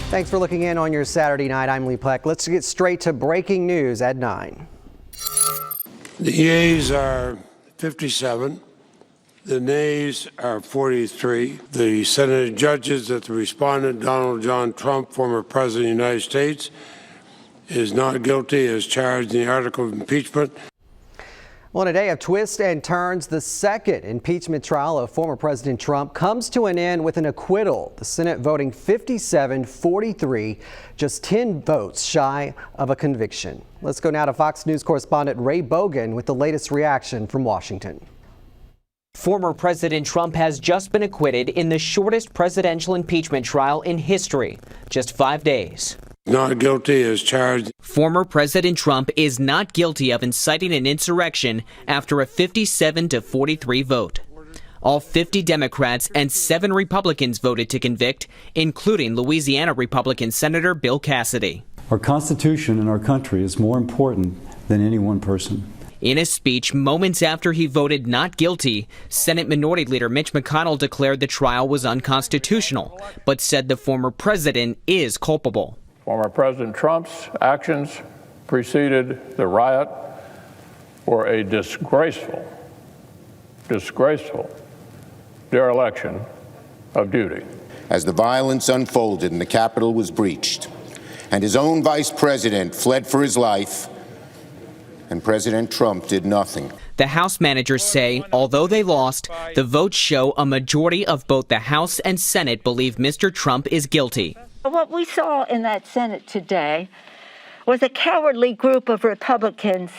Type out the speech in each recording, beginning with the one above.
Thanks for looking in on your Saturday night. I'm Lee Pleck. Let's get straight to breaking news at 9. The yeas are 57. The nays are 43. The Senate judges that the respondent, Donald John Trump, former President of the United States, is not guilty as charged in the article of impeachment. Well, in a day of twists and turns, the second impeachment trial of former President Trump comes to an end with an acquittal. The Senate voting 57-43, just 10 votes shy of a conviction. Let's go now to Fox News correspondent Ray Bogan with the latest reaction from Washington. Former President Trump has just been acquitted in the shortest presidential impeachment trial in history, just 5 days. Not guilty as charged. Former President Trump is not guilty of inciting an insurrection after a 57-43 vote. All 50 Democrats and 7 Republicans voted to convict, including Louisiana Republican Senator Bill Cassidy. Our Constitution and our country is more important than any one person. In a speech moments after he voted not guilty, Senate Minority Leader Mitch McConnell declared the trial was unconstitutional, but said the former president is culpable. Former President Trump's actions preceded the riot were a disgraceful dereliction of duty. As the violence unfolded and the Capitol was breached, and his own vice president fled for his life, and President Trump did nothing. The House managers say, although they lost, the votes show a majority of both the House and Senate believe Mr. Trump is guilty. What we saw in that Senate today was a cowardly group of Republicans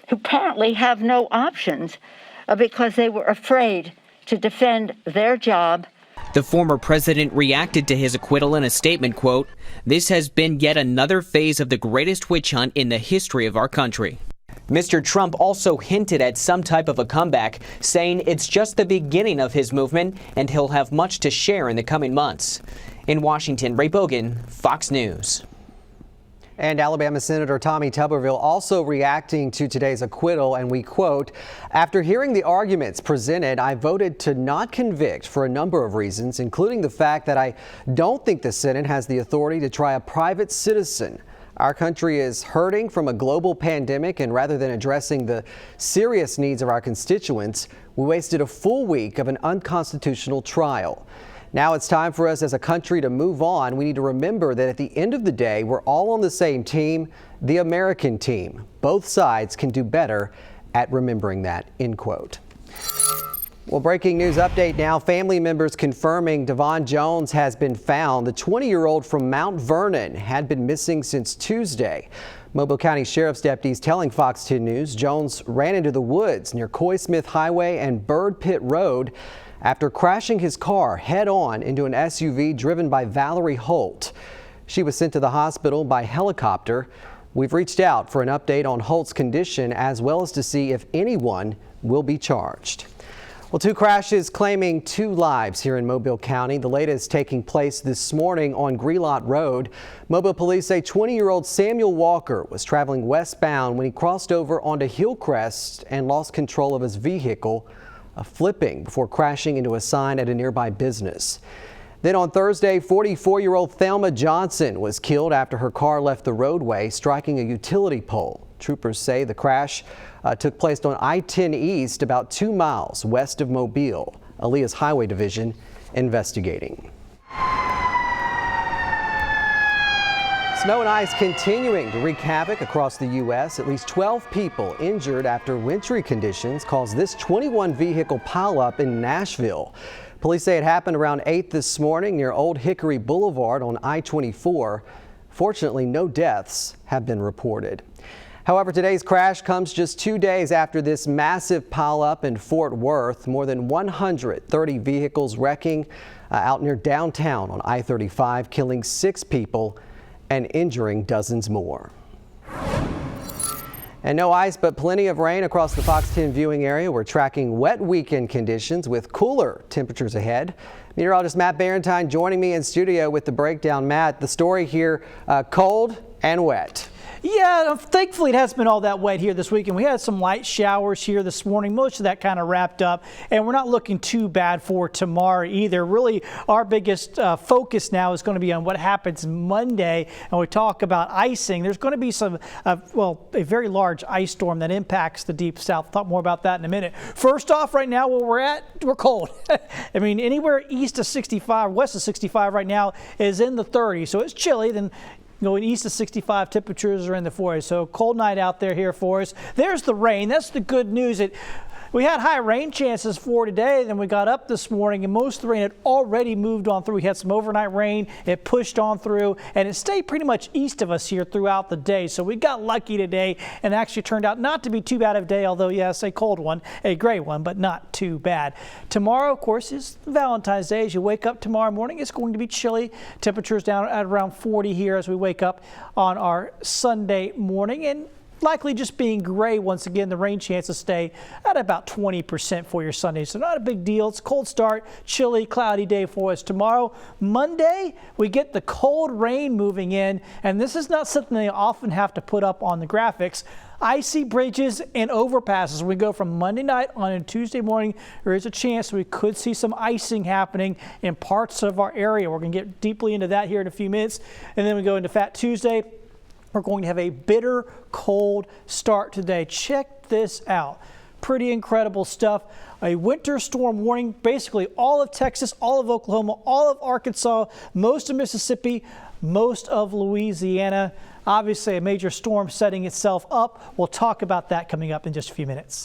who apparently have no options because they were afraid to defend their job. The former president reacted to his acquittal in a statement, quote, "This has been yet another phase of the greatest witch hunt in the history of our country." Mr. Trump also hinted at some type of a comeback, saying it's just the beginning of his movement and he'll have much to share in the coming months. In Washington, Ray Bogan, Fox News. And Alabama Senator Tommy Tuberville also reacting to today's acquittal, and we quote, "After hearing the arguments presented, I voted to not convict for a number of reasons, including the fact that I don't think the Senate has the authority to try a private citizen. Our country is hurting from a global pandemic, and rather than addressing the serious needs of our constituents, we wasted a full week of an unconstitutional trial. Now it's time for us as a country to move on. We need to remember that at the end of the day, we're all on the same team, the American team. Both sides can do better at remembering that," end quote. Well, breaking news update now. Family members confirming Devon Jones has been found. The 20-year-old from Mount Vernon had been missing since Tuesday. Mobile County Sheriff's deputies telling Fox 10 News Jones ran into the woods near Coy Smith Highway and Bird Pit Road after crashing his car head-on into an SUV driven by Valerie Holt. She was sent to the hospital by helicopter. We've reached out for an update on Holt's condition as well as to see if anyone will be charged. Well, 2 crashes claiming 2 lives here in Mobile County. The latest taking place this morning on Grelot Road. Mobile police say 20-year-old Samuel Walker was traveling westbound when he crossed over onto Hillcrest and lost control of his vehicle, flipping before crashing into a sign at a nearby business. Then on Thursday, 44-year-old Thelma Johnson was killed after her car left the roadway, striking a utility pole. Troopers say the crash took place on I-10 East, about 2 miles west of Mobile. Aaliyah's Highway Division investigating. Snow and ice continuing to wreak havoc across the U.S. At least 12 people injured after wintry conditions caused this 21-vehicle pileup in Nashville. Police say it happened around 8 this morning near Old Hickory Boulevard on I-24. Fortunately, no deaths have been reported. However, today's crash comes just 2 days after this massive pileup in Fort Worth. More than 130 vehicles wrecking out near downtown on I-35, killing 6 people and injuring dozens more. And no ice, but plenty of rain across the Fox 10 viewing area. We're tracking wet weekend conditions with cooler temperatures ahead. Meteorologist Matt Barentine joining me in studio with the breakdown. Matt, the story here, cold and wet. Yeah, thankfully it hasn't been all that wet here this weekend. We had some light showers here this morning. Most of that kind of wrapped up, and we're not looking too bad for tomorrow either. Really, our biggest focus now is going to be on what happens Monday, and we talk about icing. There's going to be some, a very large ice storm that impacts the deep south. We'll talk more about that in a minute. First off, right now where we're at, we're cold. I mean, anywhere east of 65, west of 65 right now is in the 30s, so it's chilly. Then going east of 65, temperatures are in the 40s. So cold night out there here for us. There's the rain. That's the good news. We had high rain chances for today. Then we got up this morning and most of the rain had already moved on through. We had some overnight rain. It pushed on through and it stayed pretty much east of us here throughout the day. So we got lucky today and actually turned out not to be too bad of a day, although yes, a cold one, a gray one, but not too bad. Tomorrow, of course, is Valentine's Day. As you wake up tomorrow morning, it's going to be chilly. Temperatures down at around 40 here as we wake up on our Sunday morning, and likely just being gray once again. The rain chances stay at about 20% for your Sunday, so not a big deal. It's a cold start, chilly, cloudy day for us tomorrow. Monday, we get the cold rain moving in, and this is not something they often have to put up on the graphics. Icy bridges and overpasses. We go from Monday night on and Tuesday morning. There is a chance we could see some icing happening in parts of our area. We're going to get deeply into that here in a few minutes, and then we go into Fat Tuesday. We're going to have a bitter cold start today. Check this out. Pretty incredible stuff. A winter storm warning, basically all of Texas, all of Oklahoma, all of Arkansas, most of Mississippi, most of Louisiana. Obviously a major storm setting itself up. We'll talk about that coming up in just a few minutes.